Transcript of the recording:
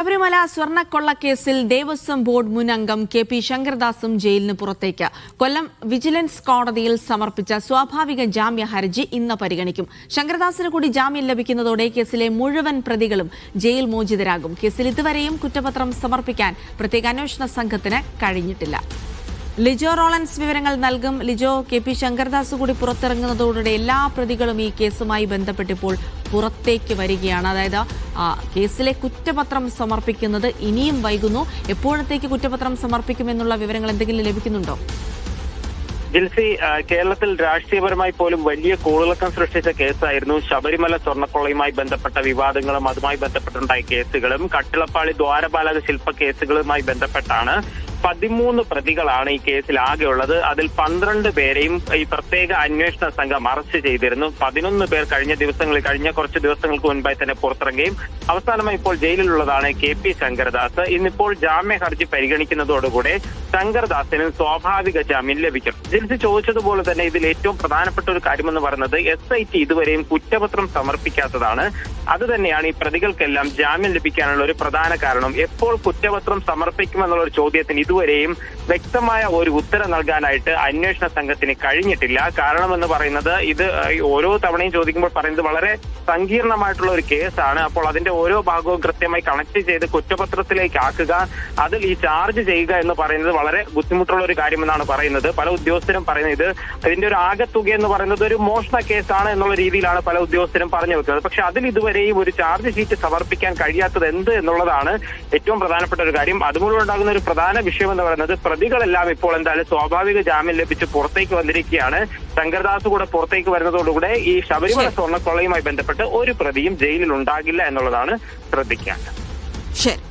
Sabarimala സ്വർണ്ണക്കൊള്ളക്കേസിൽ Devaswom board മുൻ അംഗം K P. ശങ്കരദാസും ജയിലിന് പുറത്തേക്ക്. കൊല്ലം വിജിലൻസ് കോടതിയിൽ സമർപ്പിച്ച സ്വാഭാവിക ജാമ്യ ഹർജി ഇന്ന് പരിഗണിക്കും. ശങ്കരദാസിന് കൂടി ജാമ്യം ലഭിക്കുന്നതോടെ കേസിലെ മുഴുവൻ പ്രതികളും ജയിൽ മോചിതരാകും. കേസിൽ ഇതുവരെയും കുറ്റപത്രം സമർപ്പിക്കാൻ പ്രത്യേക അന്വേഷണ സംഘത്തിന് കഴിഞ്ഞിട്ടില്ല. ലിജോ റോളൻസ് വിവരങ്ങൾ നൽകും. ലിജോ, കെ.പി. ശങ്കരദാസ് കൂടി പുറത്തിറങ്ങുന്നതോടെ എല്ലാ പ്രതികളും ഈ കേസുമായി ബന്ധപ്പെട്ടിപ്പോൾ പുറത്തേക്ക് വരികയാണ്. അതായത് കേസിലെ കുറ്റപത്രം സമർപ്പിക്കുന്നത് ഇനിയും വൈകുന്നു. എപ്പോഴത്തേക്ക് കുറ്റപത്രം സമർപ്പിക്കുമെന്നുള്ള വിവരങ്ങൾ എന്തെങ്കിലും ലഭിക്കുന്നുണ്ടോ? ജിൽസി, കേരളത്തിൽ രാഷ്ട്രീയപരമായി പോലും വലിയ കോളിളക്കം സൃഷ്ടിച്ച കേസായിരുന്നു ശബരിമല സ്വർണ്ണക്കൊള്ളയുമായി ബന്ധപ്പെട്ട വിവാദങ്ങളും അതുമായി ബന്ധപ്പെട്ടുണ്ടായ കേസുകളും കട്ടിളപ്പാളി ദ്വാരപാലക ശില്പ കേസുകളുമായി ബന്ധപ്പെട്ടാണ് 13 പ്രതികളാണ് ഈ കേസിൽ ആകെയുള്ളത്. അതിൽ 12 പേരെയും ഈ പ്രത്യേക അന്വേഷണ സംഘം അറസ്റ്റ് ചെയ്തിരുന്നു. 11 പേർ കഴിഞ്ഞ കുറച്ച് ദിവസങ്ങൾക്ക് മുൻപായി തന്നെ പുറത്തിറങ്ങുകയും അവസാനമായി ഇപ്പോൾ ജയിലിലുള്ളതാണ് കെ.പി. ശങ്കരദാസ്. ഇന്നിപ്പോൾ ജാമ്യ ഹർജി പരിഗണിക്കുന്നതോടുകൂടെ ശങ്കരദാസിന് സ്വാഭാവിക ജാമ്യം ലഭിക്കും. ജിൽസി ചോദിച്ചതുപോലെ തന്നെ ഇതിൽ ഏറ്റവും പ്രധാനപ്പെട്ട ഒരു കാര്യമെന്ന് പറയുന്നത് SIT ഇതുവരെയും കുറ്റപത്രം സമർപ്പിക്കാത്തതാണ്. അത് തന്നെയാണ് ഈ പ്രതികൾക്കെല്ലാം ജാമ്യം ലഭിക്കാനുള്ള ഒരു പ്രധാന കാരണം. എപ്പോൾ കുറ്റപത്രം സമർപ്പിക്കുമെന്നുള്ള ഒരു ചോദ്യത്തിന് ഇതുവരെയും വ്യക്തമായ ഒരു ഉത്തരം നൽകാനായിട്ട് അന്വേഷണ സംഘത്തിന് കഴിഞ്ഞിട്ടില്ല. കാരണമെന്ന് പറയുന്നത് ഇത് ഓരോ തവണയും ചോദിക്കുമ്പോൾ പറയുന്നത് വളരെ സങ്കീർണമായിട്ടുള്ള ഒരു കേസാണ്. അപ്പോൾ അതിന്റെ ഓരോ ഭാഗവും കൃത്യമായി കണക്ട് ചെയ്ത് കുറ്റപത്രത്തിലേക്ക് ആക്കുക, അതിൽ ഈ ചാർജ് ചെയ്യുക എന്ന് പറയുന്നത് വളരെ ബുദ്ധിമുട്ടുള്ള ഒരു കാര്യമെന്നാണ് പറയുന്നത്. പല ഉദ്യോഗസ്ഥരും പറയുന്നത് ഇതിന്റെ ഒരു ആകെത്തുക എന്ന് പറയുന്നത് ഒരു മോഷണ കേസാണ് എന്നുള്ള രീതിയിലാണ് പല ഉദ്യോഗസ്ഥരും പറഞ്ഞു വെക്കുന്നത്. പക്ഷെ അതിൽ ഇതുവരെയും ഒരു ചാർജ് ഷീറ്റ് സമർപ്പിക്കാൻ കഴിയാത്തത് എന്ത് എന്നുള്ളതാണ് ഏറ്റവും പ്രധാനപ്പെട്ട ഒരു കാര്യം. അതുമൂലം ഉണ്ടാകുന്ന ഒരു പ്രധാന വിഷയം എന്ന് പറയുന്നത് പ്രതികളെല്ലാം ഇപ്പോൾ എന്തായാലും സ്വാഭാവിക ജാമ്യം ലഭിച്ച് പുറത്തേക്ക് വന്നിരിക്കുകയാണ്. ശങ്കരദാസ് കൂടെ പുറത്തേക്ക് വരുന്നതോടുകൂടെ ഈ ശബരിമല സ്വർണ്ണക്കൊള്ളയുമായി ബന്ധപ്പെട്ട് ഒരു പ്രതിയും ജയിലിൽ ഉണ്ടാകില്ല എന്നുള്ളതാണ് ശ്രദ്ധിക്കേണ്ടത്. ശരി.